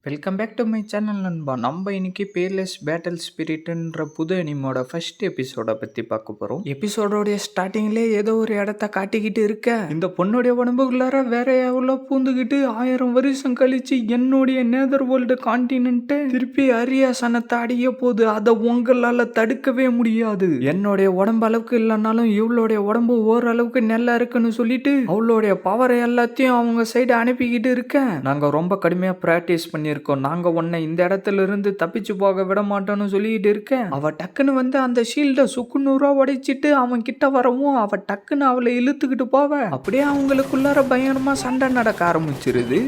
Welcome back to my channel நண்பா. நம்ம இன்னைக்கு பேர்லெஸ் பேட்டில் ஸ்பிரிட்ன்ற புது அனிமோட ஃபர்ஸ்ட் எபிசோட பத்தி பார்க்க போறோம். எபிசோடோடைய ஸ்டார்டிங்ல ஏதோ ஒரு இடத்த காட்டிக்கிட்டு இருக்க, இந்த பொண்ணுடைய உடம்புக்குள்ளார வேற எவ்வளோ பூந்துக்கிட்டு 1000 வருஷம் கழிச்சு என்னுடைய நேதர் வேர்ல்டு கான்டினென்ட் திருப்பி அரியாசனத்தை அடைய போது. அதை உங்களால தடுக்கவே முடியாது. என்னுடைய உடம்பு அளவுக்கு இல்லைனாலும் இவளுடைய உடம்பு ஓரளவுக்கு நல்லா இருக்குன்னு சொல்லிட்டு அவளுடைய பவரை எல்லாத்தையும் அவங்க சைடு அனுப்பிக்கிட்டு இருக்க. நாங்க ரொம்ப கடுமையா பிராக்டிஸ் பண்ணி நாங்க உன்னை இந்த இடத்துல இருந்து தப்பிச்சு போக விட மாட்டோம்னு சொல்லிட்டு இருக்கேன். அவ டக்குன்னு வந்து அந்த ஷீல்ட சுக்குநூறா உடைச்சிட்டு அவன் கிட்ட வரவும் அவ டக்குன்னு அவளை இழுத்துக்கிட்டு போவ. அப்படியே அவங்களுக்குள்ளார பயங்கரமா சண்டை நடக்க ஆரம்பிச்சிருது.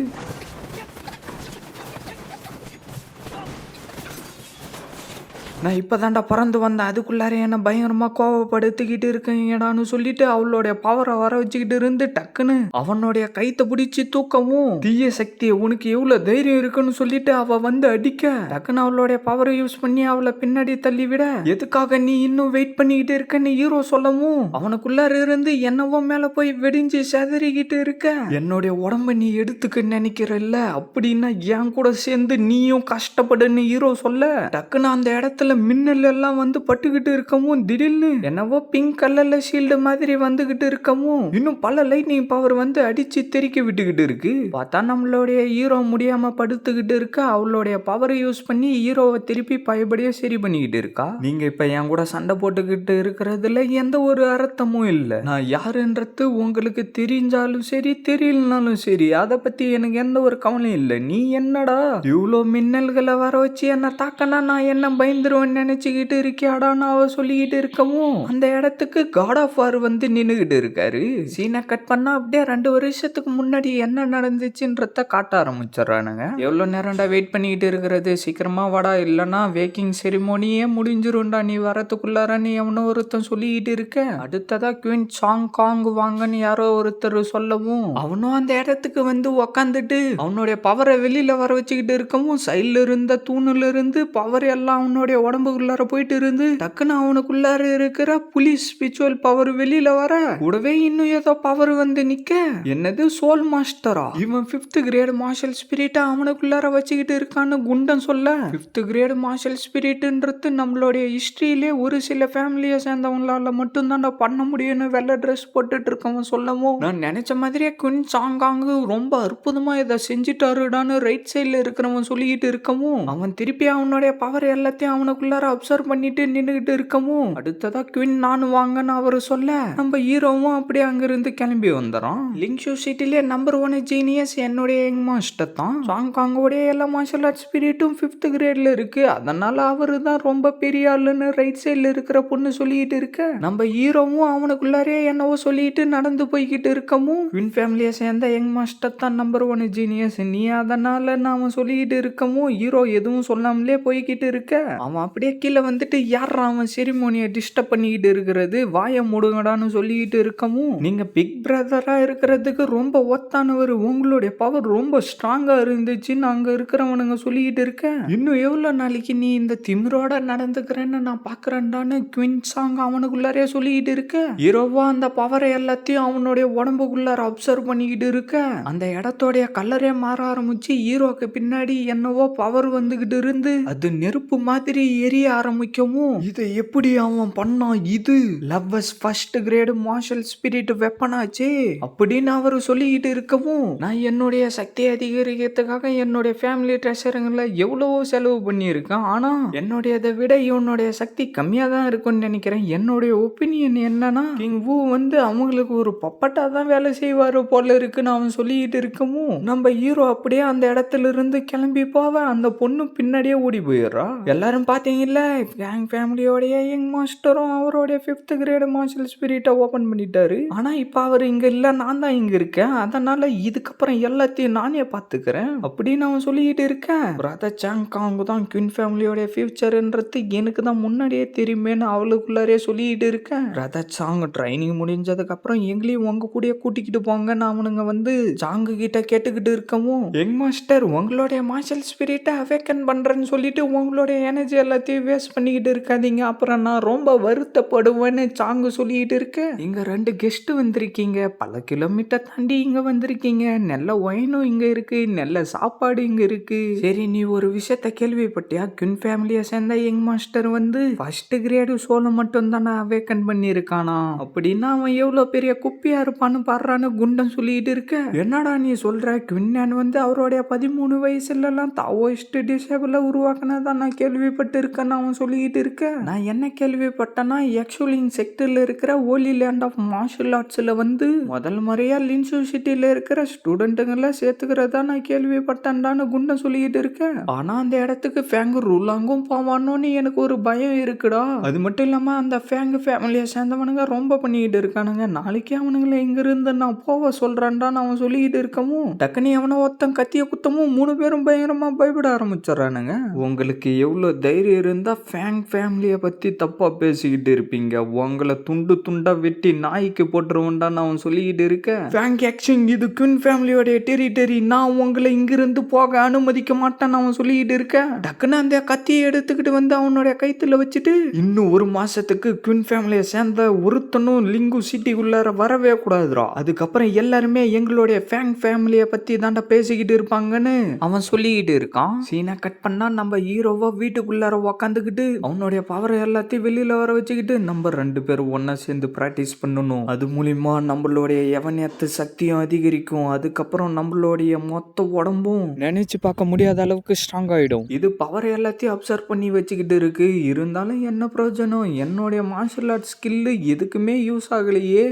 நான் இப்போதான்டா பறந்து வந்தேன், அதுக்குள்ளார என்ன பயங்கரமாக கோவப்படுத்திக்கிட்டு இருக்கீங்கடான்னு சொல்லிட்டு அவளுடைய பவரை வர வச்சுக்கிட்டு இருந்து டக்குன்னு அவனுடைய கைத்தை பிடிச்சி தூக்கவும், தீய சக்தியை உனக்கு எவ்வளோ தைரியம் இருக்குன்னு சொல்லிட்டு அவ வந்து அடிக்க, டக்குன்னு அவளுடைய பவரை யூஸ் பண்ணி அவளை பின்னாடி தள்ளி விட, எதுக்காக நீ இன்னும் வெயிட் பண்ணிக்கிட்டு இருக்கன்னு ஹீரோ சொல்லவும் அவனுக்குள்ளார இருந்து என்னவோ மேல போய் வெடிஞ்சு செதறிக்கிட்டு இருக்க. என்னுடைய உடம்ப நீ எடுத்துக்க நினைக்கிறல்ல, அப்படின்னா என் கூட சேர்ந்து நீயும் கஷ்டப்படுன்னு ஹீரோ சொல்ல, டக்குன்னு அந்த இடத்துல மின்னல் எல்லாம் வந்து பட்டுக்கிட்டு இருக்கவும் திடீர்னு என்னவோ பிங்க் கலர்ல ஷீல்டு மாதிரி வந்துகிட்டு இருக்கவும் இன்னும் பல லைட்னிங் பவர் வந்து அடிச்சு தெறிக்க விட்டுக்கிட்டு இருக்கு. பார்த்தா நம்மளுடைய ஹீரோ முடியாம படுத்துக்கிட்டு இருக்க, அவளுடைய பவரை யூஸ் பண்ணி ஹீரோவை திருப்பி பயபடியா சரி பண்ணிக்கிட்டு இருக்கா. நீங்க இப்ப என் கூட சண்டை போட்டுக்கிட்டு இருக்கிறதுல எந்த ஒரு அர்த்தமும் இல்லை. நான் யாருன்றது உங்களுக்கு தெரிஞ்சாலும் சரி தெரியலனாலும் சரி அதை பத்தி எனக்கு எந்த ஒரு கவலையும் இல்லை. நீ என்னடா இவ்வளோ மின்னல்களை வர வச்சு என்ன தாக்கனா நான் என்ன பயந்துருவேன் நினைச்சுக்கிட்டு இருக்கியாடான்னு அவ சொல்லிக்கிட்டு இருக்கவும் அந்த இடத்துக்கு காட் ஆஃப் வார் வந்து நின்னுகிட்டு இருக்காரு. சீனை கட் பண்ணா அப்படியே 2 வருஷத்துக்கு முன்னாடி என்ன நடந்துச்சுன்றத காட்ட ஆரம்பிச்சிடறானுங்க. எவ்வளவு நேரம்டா வெயிட் பண்ணிக்கிட்டு இருக்கிறது, சீக்கிரமா வாடா, இல்லைன்னா வேக்கிங் செரிமோனியே முடிஞ்சிரும்டா, நீ வரத்துக்குள்ளார நீ எவனோ ஒருத்தன் சொல்லிக்கிட்டு இருக்க. அடுத்ததா குயின் சாங் காங் வாங்கன்னு யாரோ ஒருத்தர் சொல்லவும் அவனும் அந்த இடத்துக்கு வந்து உக்காந்துட்டு அவனுடைய பவரை வெளியில வர வச்சுக்கிட்டு இருக்கவும் சைட்ல இருந்த தூணுல இருந்து பவர் எல்லாம் அவனுடைய உடம்புக்குள்ளார போயிட்டு இருந்து டக்குன்னு அவனுக்குள்ளார இருக்கிற புலிஸ் ஸ்பிரிச்சுவல் பவர் வெளியில வர, கூடவே இன்னும் ஏதோ பவர் வந்து நிக்க. என்னது சோல் மாஸ்டரா? இவன் 5th கிரேட் மார்ஷல் ஸ்பிரிட்டா அவனுக்குள்ளார வச்சுக்கிட்டு இருக்கான்னு குண்டன் சொல்ல, 5th கிரேட் மார்ஷல் ஸ்பிரிட்ன்றது நம்மளுடைய ஹிஸ்டரியிலே ஒரு சில ஃபேமிலியை சேர்ந்தவங்களால மட்டும்தான் பண்ண முடியும்னு வெள்ளை ட்ரெஸ் போட்டுட்டு இருக்கவன் சொல்லவும், நான் நினைச்ச மாதிரியே குயின் சாங்காங்கு ரொம்ப அற்புதமா இதை செஞ்சுட்டாருடான்னு ரைட் சைட்ல இருக்கிறவன் சொல்லிக்கிட்டு இருக்கவும் அவன் திருப்பி அவனுடைய பவர் எல்லாத்தையும் அவனுக்குள்ளார அப்சர்வ் பண்ணிட்டு நின்றுகிட்டு இருக்கவும் அடுத்ததா குயின் நானும் வாங்கன்னு அவரு சொல்ல நம்ம ஹீரோவும் அப்படியே அங்கிருந்து கிளம்பி வந்துடும். லிங்ஷூ சிட்டிலே நம்பர் 1 ஜீனியஸ் என்னுடைய யங் மாஸ்டர் தான். சாங்காங்கோடைய எல்லா மார்ஷல் ஆர்ட்ஸ் ஸ்பிரிட்டும் 5th கிரேட்ல இருக்கு, அதனால அவரு தான் ரொம்ப பெரிய ஆளுன்னு ரைட் சைட்ல இருக்கிற பொண்ணு சொல்லிட்டு இருக்க, நம்ம ஹீரோவும் அவனுக்குள்ளாரே என்னவோ சொல்லிட்டு நடந்து போய்கிட்டு இருக்கவும் குயின் ஃபேமிலியை சேர்ந்த யங் மாஸ்டர் தான் நம்பர் 1 ஜீனியஸ் நீ, அதனால நாம சொல்லிக்கிட்டு இருக்கவும் ஹீரோ எதுவும் சொல்லாமலே போய்கிட்டு இருக்க. அவன் அப்படியே கீழே வந்துட்டு யாரா அவன் செரிமோனியை டிஸ்டர்ப் பண்ணிக்கிட்டு இருக்கிறது, வாயை மூடுங்கடான்னு சொல்லிக்கிட்டு இருக்கவும், நீங்க பிக் பிரதரா இருக்கிறதுக்கு ரொம்ப ஒத்தானவர், உங்களுடைய பவர் ரொம்ப ஸ்ட்ராங்கா இருந்துச்சுன்னு அங்க இருக்கிறவனுங்க சொல்லிக்கிட்டு இருக்க, இன்னும் எவ்வளவு நாளைக்கு நீ இந்த திமிரோட நடந்துக்கிறேன்னு நான் பாக்குறேன்டான்னு குயின் சாங் அவனுக்குள்ளாரே சொல்லிக்கிட்டு இருக்க. ஹீரோவா அந்த பவரை எல்லாத்தையும் அவனுடைய உடம்புக்குள்ளார அப்சர்வ் பண்ணிக்கிட்டு இருக்க, அந்த இடத்தோடைய கலரே மாற ஆரம்பிச்சு ஹீரோக்கு பின்னாடி என்னவோ பவர் வந்துகிட்டு இருந்து அது நெருப்பு மாதிரி எரிய ஆரம்பிக்கவும், இதை எப்படி அவன் பண்ணான், இது லவ்வஸ் 1st கிரேட் மார்ஷல் ஸ்பிரிட் வெப்பனாச்சே அப்படின்னு அவர் சொல்லிக்கிட்டு இருக்கவும், நான் என்னுடைய சக்தியை அதிகரிக்கிறதுக்காக என்னுடைய ஃபேமிலி ட்ரெஷருங்களை எவ்வளவோ செலவு பண்ணியிருக்கேன், ஆனா என்னுடையதை விட இவனுடைய சக்தி கம்மியா தான் இருக்கும்னு நினைக்கிறேன். என்னுடைய ஒப்பீனியன் என்னன்னா கிங் வு வந்து அவங்களுக்கு ஒரு பப்பட்டா தான் வேலை செய்வாரு போல இருக்குன்னு அவன் சொல்லிக்கிட்டு இருக்கவும் நம்ம ஹீரோ அப்படியே அந்த இடத்துல இருந்து கிளம்பி போவ அந்த பொண்ணு பின்னாடியே ஓடி போயிடுறா. எல்லாரும் பாத்தீங்கல்ல, கேங் ஃபேமிலியோடைய யங் மாஸ்டரும் அவருடைய 5th கிரேட் மார்ஷல் ஸ்பிரிட்டை ஓபன் பண்ணிட்டாரு. ஆனா இப்ப அவர் இங்க இல்ல, நான் தான் இங்க இருக்கேன், அதனால இதுக்கப்புறம் எல்லாத்தையும் நானே பாத்துக்கிறேன் அப்படின்னு அவன் சொல்லிக்கிட்டு இருக்கேன். பிரதர் சாங் காங் தான் குயின் ஃபேமிலியோட ஃபியூச்சர்ன்றது எனக்கு தான் முன்னாடியே தெரியுமேன்னு அவளுக்குள்ளாரே சொல்லிக்கிட்டு இருக்கேன். பிரதர் சாங் ட்ரைனிங் முடிஞ்சதுக்கு அப்புறம் எங்களையும் உங்க கூட கூட்டிக்கிட்டு போங்கன்னு அவனுங்க வந்து சாங்கு கிட்ட கேட்டுக்கிட்டு இருக்கவும், யங் மாஸ்டர் உங்களுடைய மார்ஷல் ஸ்பிரிட்டை அவேக்கன் பண்றேன்னு சொல்லிட்டு உங்களுடைய எனர்ஜி எல்லாம் எல்லாத்தையும் வேஸ்ட் பண்ணிக்கிட்டு இருக்காதீங்க, அப்புறம் நான் ரொம்ப வருத்தப்படுவேன்னு சாங்கு சொல்லிக்கிட்டு இருக்கேன். இங்க 2 கெஸ்ட் வந்திருக்கீங்க, பல கிலோமீட்டர் தாண்டி இங்க வந்திருக்கீங்க, நல்ல ஒயினும் இங்க இருக்கு, நல்ல சாப்பாடு இங்க இருக்கு. சரி, நீ ஒரு விஷயத்த கேள்விப்பட்டியா? குயின் ஃபேமிலியை சேர்ந்த யங் மாஸ்டர் வந்து ஃபர்ஸ்ட் கிரேடு சோலை மட்டும் தானே அவேக்கன் பண்ணியிருக்கானா? அப்படின்னா அவன் எவ்வளவு பெரிய குப்பியா இருப்பான்னு பாடுறான்னு குண்டன் சொல்லிட்டு இருக்க. என்னடா நீ சொல்ற? குவின் வந்து அவருடைய 13 வயசுலலாம் தாவோயிஸ்ட் டிசேபிள உருவாக்குனதா நான் கேள்விப்பட்டு இருக்கேன்னு அவன் சொல்லிக்கிட்டு இருக்க. நான் என்ன கேள்விப்பட்டேன்னா, எக்ஸுலிங் செக்டர்ல இருக்கிற ஹோலி லேண்ட் ஆஃப் மார்ஷல் ஆர்ட்ஸ்ல வந்து முதல் முறையா லின்சு சிட்டில இருக்கிற ஸ்டூடெண்ட்டுங்களை சேர்த்துக்கிறதா நான் கேள்விப்பட்டேன்டான்னு குண்டன் சொல்லிக்கிட்டு இருக்கேன். ஆனா அந்த இடத்துக்கு ஃபேங்கு ரூலாங்கும் போவானோன்னு எனக்கு ஒரு பயம் இருக்குடா. அது மட்டும் இல்லாம அந்த ஃபேங்கு ஃபேமிலியை சேர்ந்தவனுங்க ரொம்ப பண்ணிக்கிட்டு இருக்கானுங்க. நாளைக்கு அவனுங்களை இங்க இருந்து நான் போக சொல்றான்டான்னு அவன் சொல்லிக்கிட்டு இருக்கவும் டக்குனி அவனை ஒருத்தன் கத்திய குத்தமும் 3 பேரும் பயங்கரமா பயப்பட ஆரம்பிச்சிடறானுங்க. உங்களுக்கு எவ்வளவு தைரியம் இருந்தா ஃபேங் ஃபேமிலியை பத்தி தப்பா பேசிக்கிட்டு இருப்பீங்க, உங்களை துண்டு துண்டா வெட்டி நாய்க்கு போட்டுருவோண்டான்னு அவன் சொல்லிக்கிட்டு இருக்க. ஃபேங் ஆக்ஷன், இது குயின் ஃபேமிலியோட டெரிட்டரி, நான் உங்களை இங்கிருந்து போக அனுமதிக்க மாட்டேன்னு அவன் சொல்லிக்கிட்டு இருக்க. டக்குன்னு அந்த கத்தியை எடுத்துக்கிட்டு வந்து அவனுடைய கைத்துல வச்சுட்டு, இன்னும் 1 மாசத்துக்கு குயின் ஃபேமிலியை சேர்ந்த ஒருத்தனும் லிங்கு சிட்டிக்குள்ளார வரவே கூடாதுரா, அதுக்கப்புறம் எல்லாருமே எங்களுடைய ஃபேங் ஃபேமிலியை பத்தி தாண்டா பேசிக்கிட்டு இருப்பாங்கன்னு அவன் சொல்லிக்கிட்டு இருக்கான். சீனை கட் பண்ணா நம்ம ஹீரோவா வீட்டுக்குள்ளார உக்காந்துக்கிட்டு அவனுடைய பவர் எல்லாத்தையும் வெளியில வர வச்சுக்கிட்டு நம்ம 2 பேரும் ஒன்னா சேர்ந்து பிராக்டிஸ் பண்ணணும். அது மூலியமா நம்மளுடைய எவனியத்து சக்தியும் அதிகரிக்கும். அதுக்கப்புறம் நம்மளுடைய மொத்த உடம்பும் நினைச்சு பார்க்க முடியாத அளவுக்கு ஸ்ட்ராங் ஆயிடும். இது பவர் எல்லாத்தையும் அப்சர்வ் பண்ணி வச்சுக்கிட்டு இருக்கு. இருந்தாலும் என்ன பிரயோஜனம்? என்னுடைய மார்ஷல் ஆர்ட் ஸ்கில் எதுக்குமே யூஸ் ஆகலையே,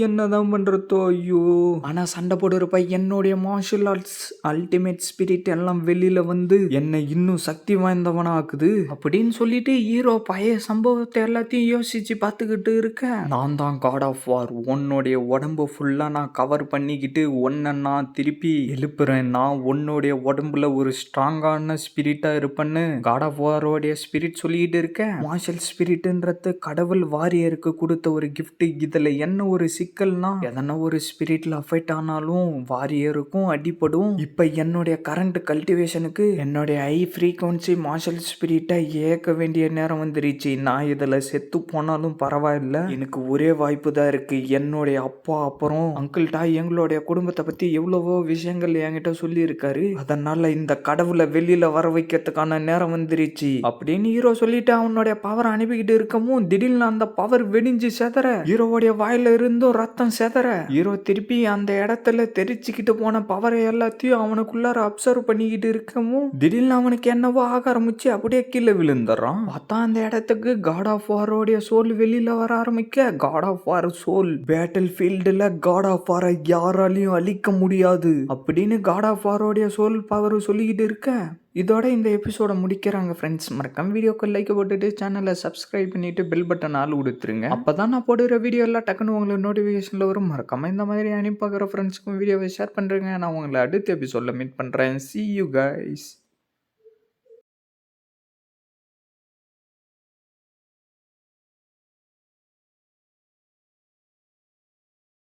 என்னதான் பண்றதோ. ஐயோ, ஆனா சண்டை போடுறப்ப என்னுடைய மார்ஷல் ஆர்ட்ஸ் அல்டிமேட் ஸ்பிரிட் எல்லாம் வெளியில வந்து என்னை இன்னும் சக்தி வாய்ந்தவனா ஆக்குது அப்படின்னு சொல்லிட்டு ஹீரோ பழைய சம்பவத்தை எல்லாத்தையும் யோசிச்சு பார்த்துக்கிட்டு இருக்க. நான் தான் காட் ஆஃப் வார், உன்னுடைய உடம்பு ஃபுல்லா நான் கவர் பண்ணிக்கிட்டு ஒன்ன நான் திருப்பி எழுப்புறேன். நான் உன்னுடைய உடம்புல ஒரு ஸ்ட்ராங்கான ஸ்பிரிட்டா இருப்பேன்னு காட் ஆஃப் வாரோடைய ஸ்பிரிட் சொல்லிட்டு இருக்க. மார்ஷல் ஸ்பிரிட்ன்றது கடவுள் வாரியருக்கு கொடுத்த ஒரு கிஃப்ட். இதுல என்ன ஒரு சிக்கல்னா, எதனா ஒரு ஸ்பிரிட்ல அஃபெக்ட் ஆனாலும் வாரியருக்கும் அடிப்படும். இப்ப என்னுடைய கரண்ட் கல்டிவேஷனுக்கு என்னுடைய ஹை ஃப்ரீக்வன்சி மார்ஷல் ஸ்பிரிட்டை ஏற்க வேண்டிய நேரம் வந்துருச்சு. நான் இதுல செத்து போனாலும் பரவாயில்ல, எனக்கு ஒரே வாய்ப்பு தான் இருக்கு. என்னுடைய அப்பா அப்புறம் அங்கிள்டா எங்களுடைய குடும்பத்தை பத்தி எவ்வளவோ விஷயங்கள் என்கிட்ட சொல்லி இருக்காரு. அதனால இந்த கடவுளை வெளியில வர வைக்கிறதுக்கான நேரம் வந்துருச்சு அப்படின்னு ஹீரோ சொல்லிட்டு அவனுடைய பவர் அனுப்பிக்கிட்டு இருக்கவும் திடீர்னு அந்த பவர் வெடிஞ்சு செதற ஹீரோவுடைய வாயில இருந்தும் ரத்தம் செதற ஹீரோ திருப்பி அந்த இடத்துல தெரிச்சுக்கிட்டு போன பவரை எல்லாத்தையும் அவனுக்குள்ளார அப்சர்வ் பண்ணிக்கிட்டு இருக்கவும் திடீர்னு அவனுக்கு என்னவோ ஆக ஆரம்பிச்சு அப்படியே கீழே விழுந்துடுறான். பார்த்தா அந்த இடத்துக்கு காட் ஆஃப் வாரோடைய சோல் வெளியில வர ஆரம்பிக்க. God of War soul battle ஃபீல்டுல காட் ஆஃப் வாரை யாராலையும் அழிக்க முடியாது அப்படின்னு காட் ஆஃப் வாரோடைய சோல் பவர் சொல்லிக்கிட்டு இருக்க. இதோட இந்த எபிசோட முடிக்கிறாங்க ஃப்ரெண்ட்ஸ். மறக்காம வீடியோக்கு லைக் போட்டுட்டு சேனலை சப்ஸ்கிரைப் பண்ணிட்டு பெல் பட்டன் ஆள் கொடுத்துருங்க. அப்பதான் நான் போடுற வீடியோ எல்லாம் டக்குன்னு உங்களுக்கு நோட்டிஃபிகேஷன்ல வரும். மறக்காம இந்த மாதிரி அனுப்பி பார்க்குற ஃப்ரெண்ட்ஸ்க்கும் வீடியோவை ஷேர் பண்றேங்க. நான் உங்களை அடுத்த எபிசோட்ல மீட் பண்றேன். See you guys.